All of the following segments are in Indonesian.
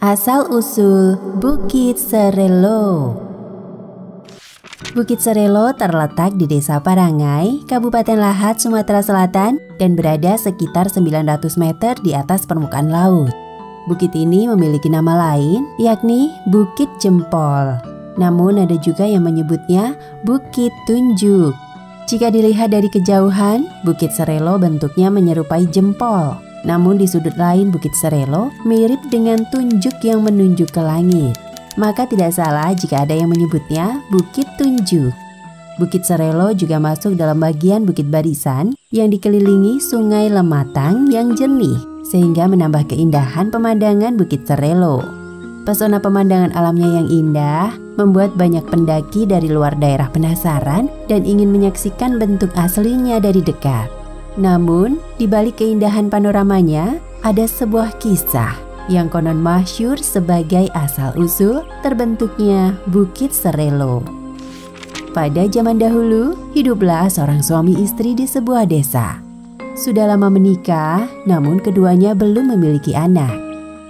Asal-usul Bukit Serelo. Bukit Serelo terletak di Desa Parangai, Kabupaten Lahat, Sumatera Selatan dan berada sekitar 900 meter di atas permukaan laut. Bukit ini memiliki nama lain, yakni Bukit Jempol. Namun ada juga yang menyebutnya Bukit Tunjuk. Jika dilihat dari kejauhan, Bukit Serelo bentuknya menyerupai jempol. Namun di sudut lain Bukit Serelo mirip dengan tunjuk yang menunjuk ke langit. Maka tidak salah jika ada yang menyebutnya Bukit Tunjuk. Bukit Serelo juga masuk dalam bagian Bukit Barisan yang dikelilingi Sungai Lematang yang jernih, sehingga menambah keindahan pemandangan Bukit Serelo. Pesona pemandangan alamnya yang indah membuat banyak pendaki dari luar daerah penasaran dan ingin menyaksikan bentuk aslinya dari dekat. Namun, di balik keindahan panoramanya, ada sebuah kisah yang konon masyhur sebagai asal-usul terbentuknya Bukit Serelo. Pada zaman dahulu, hiduplah seorang suami istri di sebuah desa. Sudah lama menikah, namun keduanya belum memiliki anak.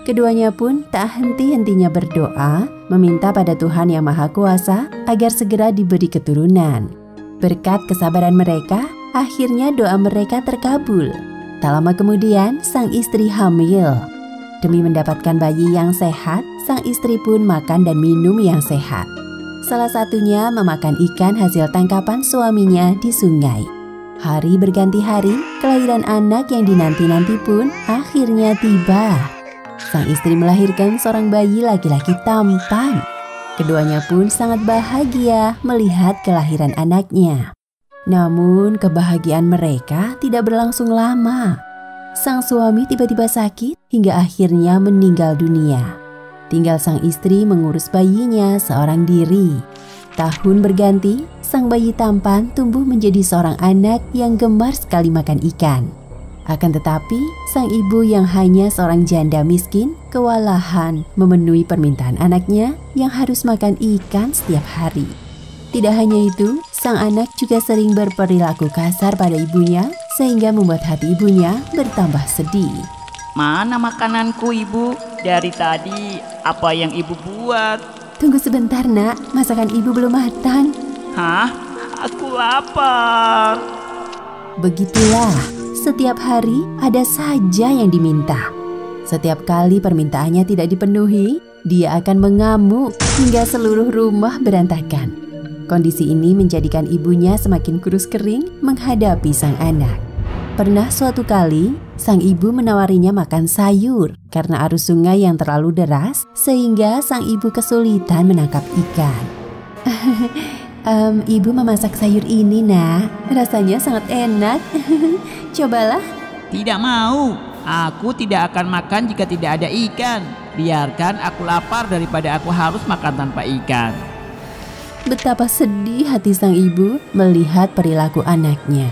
Keduanya pun tak henti-hentinya berdoa, meminta pada Tuhan Yang Maha Kuasa agar segera diberi keturunan. Berkat kesabaran mereka, akhirnya doa mereka terkabul. Tak lama kemudian, sang istri hamil. Demi mendapatkan bayi yang sehat, sang istri pun makan dan minum yang sehat. Salah satunya memakan ikan hasil tangkapan suaminya di sungai. Hari berganti hari, kelahiran anak yang dinanti-nanti pun akhirnya tiba. Sang istri melahirkan seorang bayi laki-laki tampan. Keduanya pun sangat bahagia melihat kelahiran anaknya. Namun kebahagiaan mereka tidak berlangsung lama. Sang suami tiba-tiba sakit hingga akhirnya meninggal dunia. Tinggal sang istri mengurus bayinya seorang diri. Tahun berganti, sang bayi tampan tumbuh menjadi seorang anak yang gemar sekali makan ikan. Akan tetapi, sang ibu yang hanya seorang janda miskin kewalahan memenuhi permintaan anaknya yang harus makan ikan setiap hari. Tidak hanya itu, sang anak juga sering berperilaku kasar pada ibunya sehingga membuat hati ibunya bertambah sedih. Mana makananku, Ibu? Dari tadi apa yang Ibu buat? Tunggu sebentar, Nak. Masakan ibu belum matang. Hah? Aku lapar. Begitulah, setiap hari ada saja yang diminta. Setiap kali permintaannya tidak dipenuhi, dia akan mengamuk hingga seluruh rumah berantakan. Kondisi ini menjadikan ibunya semakin kurus kering menghadapi sang anak. Pernah suatu kali, sang ibu menawarinya makan sayur karena arus sungai yang terlalu deras sehingga sang ibu kesulitan menangkap ikan. Ibu memasak sayur ini, Nak. Rasanya sangat enak. Cobalah. Tidak mau. Aku tidak akan makan jika tidak ada ikan. Biarkan aku lapar daripada aku harus makan tanpa ikan. Betapa sedih hati sang ibu melihat perilaku anaknya.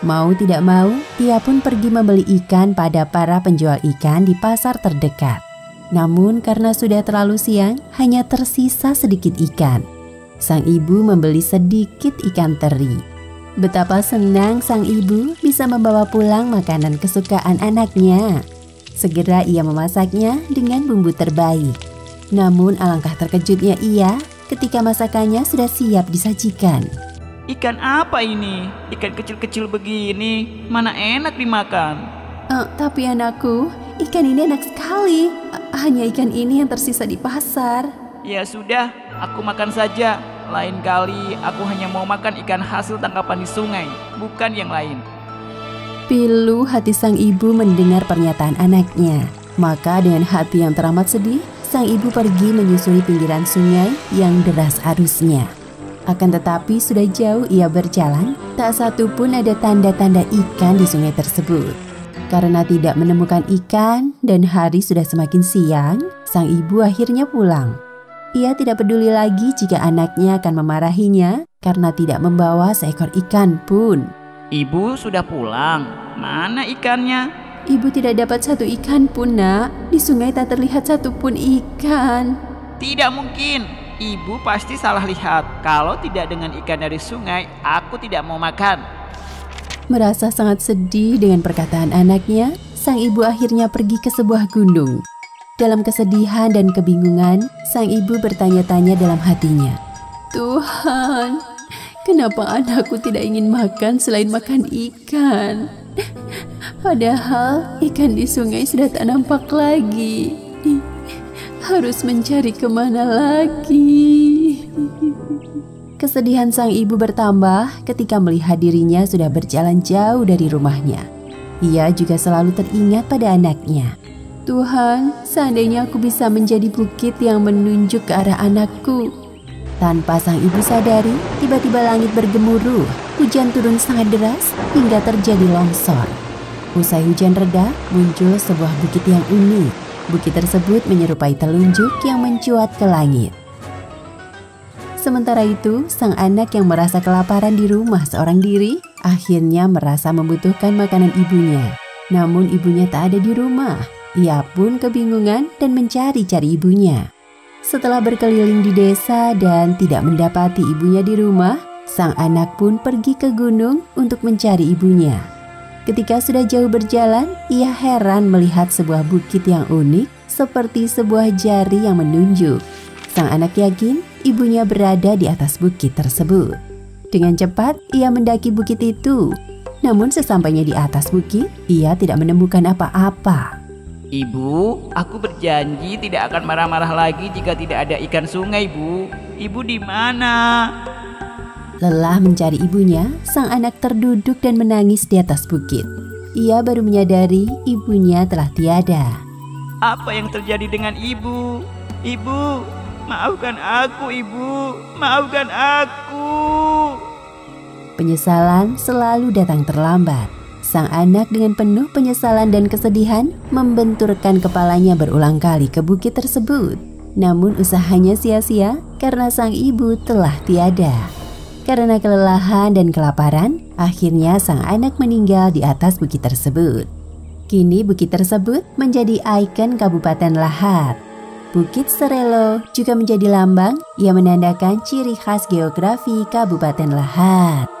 Mau tidak mau, ia pun pergi membeli ikan pada para penjual ikan di pasar terdekat. Namun karena sudah terlalu siang, hanya tersisa sedikit ikan. Sang ibu membeli sedikit ikan teri. Betapa senang sang ibu bisa membawa pulang makanan kesukaan anaknya. Segera ia memasaknya dengan bumbu terbaik. Namun alangkah terkejutnya ia ketika masakannya sudah siap disajikan. Ikan apa ini? Ikan kecil-kecil begini, mana enak dimakan? Tapi anakku, ikan ini enak sekali. Hanya ikan ini yang tersisa di pasar. Ya sudah, aku makan saja. Lain kali aku hanya mau makan ikan hasil tangkapan di sungai, bukan yang lain. Pilu hati sang ibu mendengar pernyataan anaknya. Maka dengan hati yang teramat sedih, sang ibu pergi menyusuri pinggiran sungai yang deras arusnya. Akan tetapi sudah jauh ia berjalan, tak satu pun ada tanda-tanda ikan di sungai tersebut. Karena tidak menemukan ikan dan hari sudah semakin siang, sang ibu akhirnya pulang. Ia tidak peduli lagi jika anaknya akan memarahinya karena tidak membawa seekor ikan pun. Ibu sudah pulang, mana ikannya? Ibu tidak dapat satu ikan pun, Nak. Di sungai tak terlihat satu pun ikan. Tidak mungkin. Ibu pasti salah lihat. Kalau tidak dengan ikan dari sungai, aku tidak mau makan. Merasa sangat sedih dengan perkataan anaknya, sang ibu akhirnya pergi ke sebuah gunung. Dalam kesedihan dan kebingungan, sang ibu bertanya-tanya dalam hatinya. Tuhan, kenapa anakku tidak ingin makan selain makan ikan? Padahal ikan di sungai sudah tak nampak lagi. Harus mencari kemana lagi? Kesedihan sang ibu bertambah ketika melihat dirinya sudah berjalan jauh dari rumahnya. Ia juga selalu teringat pada anaknya. Tuhan, seandainya aku bisa menjadi bukit yang menunjuk ke arah anakku. Tanpa sang ibu sadari, tiba-tiba langit bergemuruh, hujan turun sangat deras hingga terjadi longsor. Usai hujan reda, muncul sebuah bukit yang unik. Bukit tersebut menyerupai telunjuk yang mencuat ke langit. Sementara itu, sang anak yang merasa kelaparan di rumah seorang diri, akhirnya merasa membutuhkan makanan ibunya. Namun ibunya tak ada di rumah. Ia pun kebingungan dan mencari-cari ibunya. Setelah berkeliling di desa dan tidak mendapati ibunya di rumah, sang anak pun pergi ke gunung untuk mencari ibunya. Ketika sudah jauh berjalan, ia heran melihat sebuah bukit yang unik seperti sebuah jari yang menunjuk. Sang anak yakin ibunya berada di atas bukit tersebut. Dengan cepat, ia mendaki bukit itu. Namun sesampainya di atas bukit, ia tidak menemukan apa-apa. Ibu, aku berjanji tidak akan marah-marah lagi jika tidak ada ikan sungai, Bu. Ibu di mana? Lelah mencari ibunya, sang anak terduduk dan menangis di atas bukit. Ia baru menyadari ibunya telah tiada. Apa yang terjadi dengan ibu? Ibu, maafkan aku, Ibu. Maafkan aku. Penyesalan selalu datang terlambat. Sang anak dengan penuh penyesalan dan kesedihan membenturkan kepalanya berulang kali ke bukit tersebut. Namun usahanya sia-sia karena sang ibu telah tiada. Karena kelelahan dan kelaparan, akhirnya sang anak meninggal di atas bukit tersebut. Kini bukit tersebut menjadi ikon Kabupaten Lahat. Bukit Serelo juga menjadi lambang yang menandakan ciri khas geografi Kabupaten Lahat.